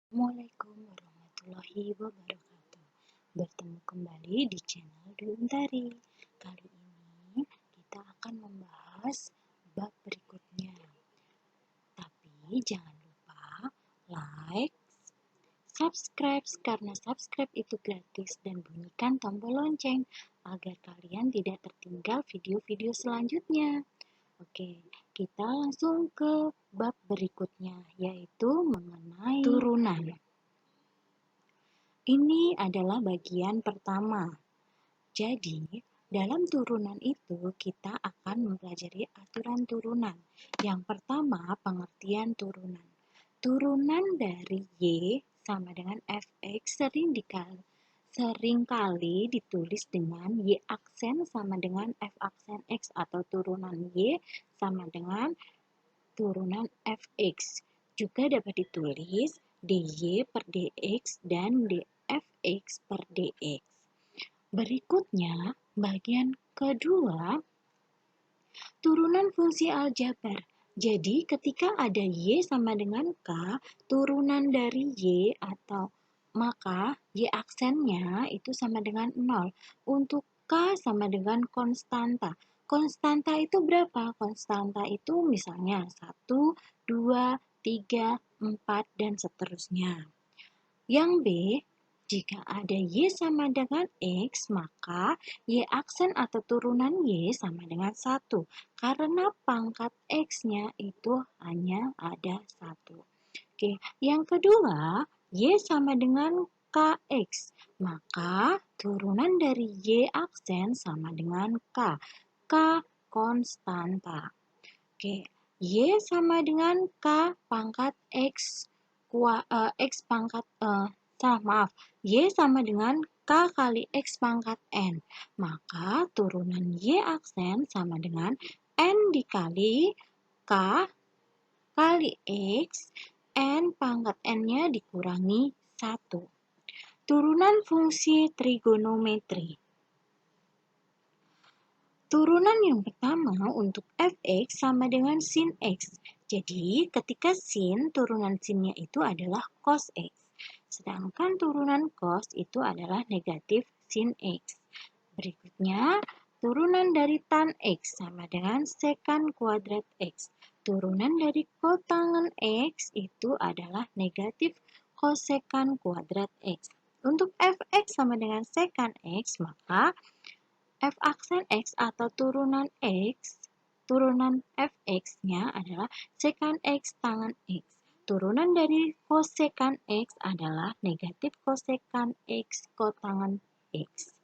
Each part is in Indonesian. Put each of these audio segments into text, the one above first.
Assalamualaikum warahmatullahi wabarakatuh. Bertemu kembali di channel Dwi Untari. Kali ini kita akan membahas bab berikutnya. Tapi jangan lupa like, subscribe karena subscribe itu gratis dan bunyikan tombol lonceng agar kalian tidak tertinggal video-video selanjutnya. Oke, kita langsung ke bab berikutnya, yaitu mengenai turunan. Ini adalah bagian pertama. Jadi, dalam turunan itu kita akan mempelajari aturan turunan. Yang pertama, pengertian turunan. Turunan dari Y sama dengan Fx seringkali ditulis dengan Y aksen sama dengan F aksen X atau turunan Y sama dengan turunan Fx. Juga dapat ditulis dy per dx dan dfx per dx. Berikutnya, bagian kedua, turunan fungsi aljabar. Jadi, ketika ada y sama dengan k, turunan dari y atau maka y aksennya itu sama dengan 0. Untuk k sama dengan konstanta. Konstanta itu berapa? Konstanta itu misalnya 1, 2, 3, 4, dan seterusnya. Yang B, jika ada Y sama dengan X, maka Y aksen atau turunan Y sama dengan 1. Karena pangkat X-nya itu hanya ada 1. Oke, yang kedua, Y sama dengan KX. Maka turunan dari Y aksen sama dengan K. K konstanta. Oke, Y sama dengan K pangkat X. X pangkat Y sama dengan K kali X pangkat N. Maka turunan Y aksen sama dengan N dikali K kali X, N pangkat N-nya dikurangi 1. Turunan fungsi trigonometri. Turunan yang pertama untuk fx sama dengan sin x. Jadi, ketika sin, turunan sinnya itu adalah cos x. Sedangkan turunan cos itu adalah negatif sin x. Berikutnya, turunan dari tan x sama dengan sekan kuadrat x. Turunan dari kotangen x itu adalah negatif kosekan kuadrat x. Untuk fx sama dengan sekan x, maka F aksen X atau turunan X, turunan Fx-nya adalah sekan X tangen X. Turunan dari kosekan X adalah negatif kosekan X kotangen X.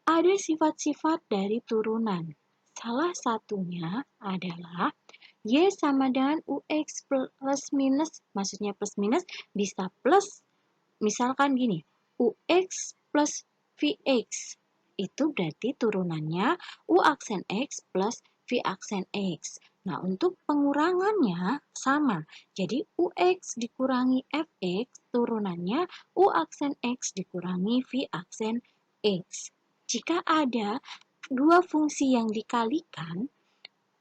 Ada sifat-sifat dari turunan. Salah satunya adalah Y sama dengan UX plus minus, maksudnya plus minus bisa plus, misalkan gini, UX plus VX. Itu berarti turunannya U aksen X plus V aksen X. Nah, untuk pengurangannya sama. Jadi, UX dikurangi Fx, turunannya U aksen X dikurangi V aksen X. Jika ada dua fungsi yang dikalikan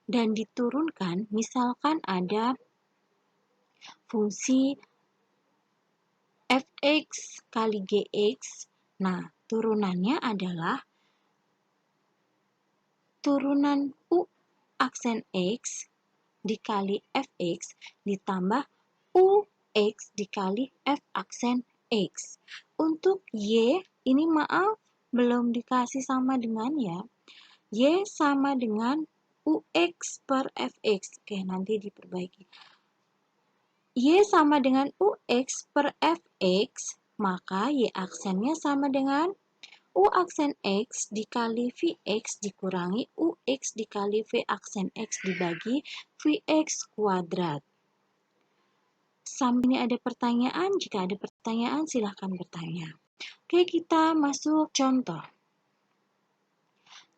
dan diturunkan, misalkan ada fungsi Fx kali Gx, nah turunannya adalah turunan U aksen X dikali Fx ditambah UX dikali F aksen X. Untuk Y, ini maaf belum dikasih sama dengan ya. Y sama dengan UX per Fx. Oke, nanti diperbaiki. Y sama dengan UX per Fx, maka Y aksennya sama dengan U aksen X dikali Vx dikurangi UX dikali V aksen X dibagi Vx kuadrat. Sampai ini ada pertanyaan? Jika ada pertanyaan, silahkan bertanya. Oke, kita masuk contoh.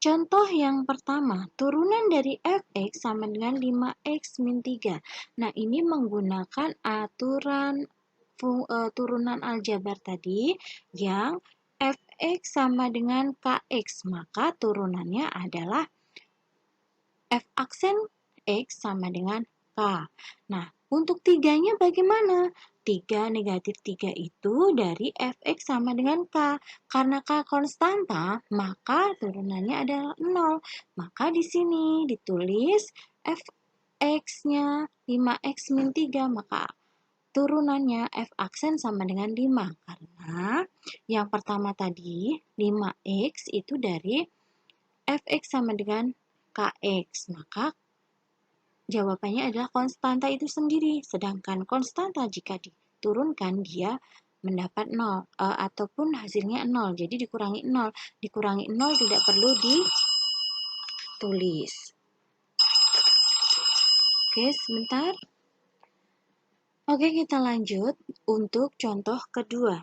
Contoh yang pertama, turunan dari Fx sama dengan 5x min 3. Nah, ini menggunakan aturan turunan aljabar tadi yang Fx sama dengan Kx, maka turunannya adalah F aksen X sama dengan K. Nah, untuk tiganya bagaimana? 3 negatif 3 itu dari fx sama dengan k. Karena k konstanta, maka turunannya adalah 0. Maka di sini ditulis fx-nya 5x min 3, maka turunannya f aksen sama dengan 5. Karena yang pertama tadi 5x itu dari fx sama dengan kx. Maka jawabannya adalah konstanta itu sendiri. Sedangkan konstanta jika diturunkan dia mendapat 0 ataupun hasilnya 0. Jadi dikurangi 0. Dikurangi 0 tidak perlu ditulis. Oke, sebentar. Oke, kita lanjut untuk contoh kedua.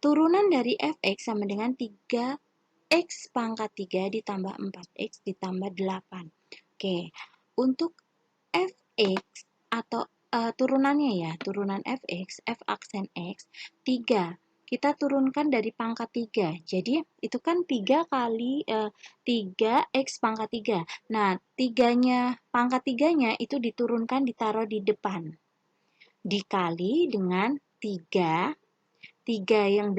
Turunan dari fx sama dengan 3x pangkat 3 ditambah 4x ditambah 8. Oke, untuk fx atau turunannya ya, turunan fx, f aksen x, 3. Kita turunkan dari pangkat 3. Jadi, itu kan 3 kali 3x pangkat 3. Nah, pangkat 3-nya itu diturunkan, ditaruh di depan. Dikali dengan 3 yang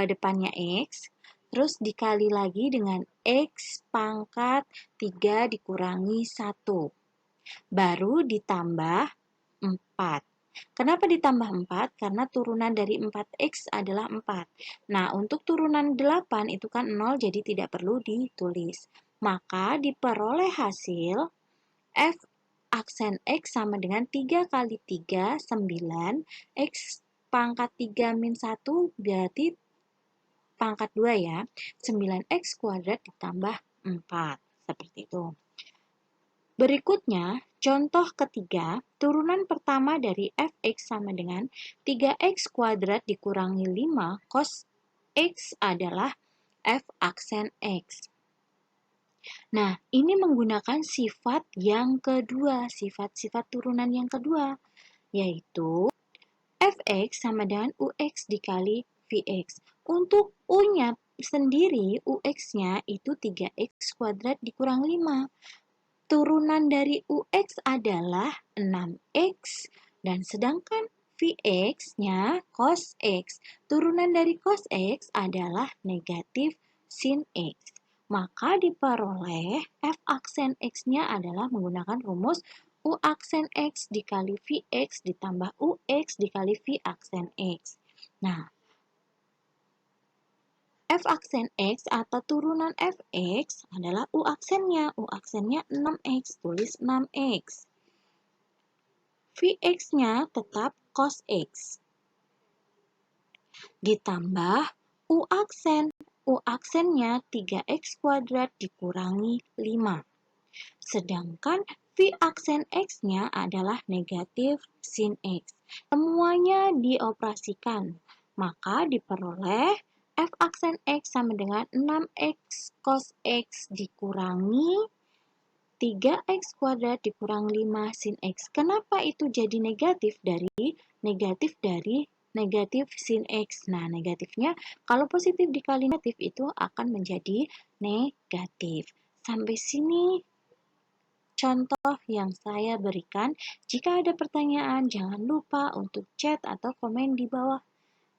depannya x, terus dikali lagi dengan x pangkat 3 dikurangi 1. Baru ditambah 4. Kenapa ditambah 4? Karena turunan dari 4x adalah 4. Nah, untuk turunan 8 itu kan 0, jadi tidak perlu ditulis. Maka diperoleh hasil f aksen x sama dengan 3 kali 3, 9, x pangkat 3 min 1 berarti pangkat 2 ya, 9x kuadrat ditambah 4, seperti itu. Berikutnya, contoh ketiga, turunan pertama dari fx sama dengan 3x kuadrat dikurangi 5 cos x adalah f aksen x. Nah, ini menggunakan sifat yang kedua, sifat-sifat turunan yang kedua, yaitu fx sama dengan ux dikali vx. Untuk u-nya sendiri, ux-nya itu 3x kuadrat dikurang 5. Turunan dari ux adalah 6x, dan sedangkan vx-nya cos x. Turunan dari cos x adalah negatif sin x. Maka diperoleh f aksen x-nya adalah menggunakan rumus u aksen x dikali vx ditambah ux dikali v aksen x. Nah, f aksen x atau turunan fx adalah u aksennya. U aksennya 6x, tulis 6x. Vx-nya tetap cos x. Ditambah u aksen. U aksennya 3x kuadrat dikurangi 5. Sedangkan v aksen x-nya adalah negatif sin x. Semuanya dioperasikan, maka diperoleh f aksen x sama dengan 6x cos x dikurangi 3x kuadrat dikurang 5 sin x. Kenapa itu jadi negatif dari negatif sin x? Nah, negatifnya kalau positif dikali negatif itu akan menjadi negatif. Sampai sini contoh yang saya berikan. Jika ada pertanyaan, jangan lupa untuk chat atau komen di bawah.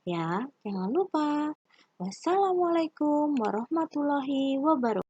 Ya, jangan lupa. Wassalamualaikum warahmatullahi wabarakatuh.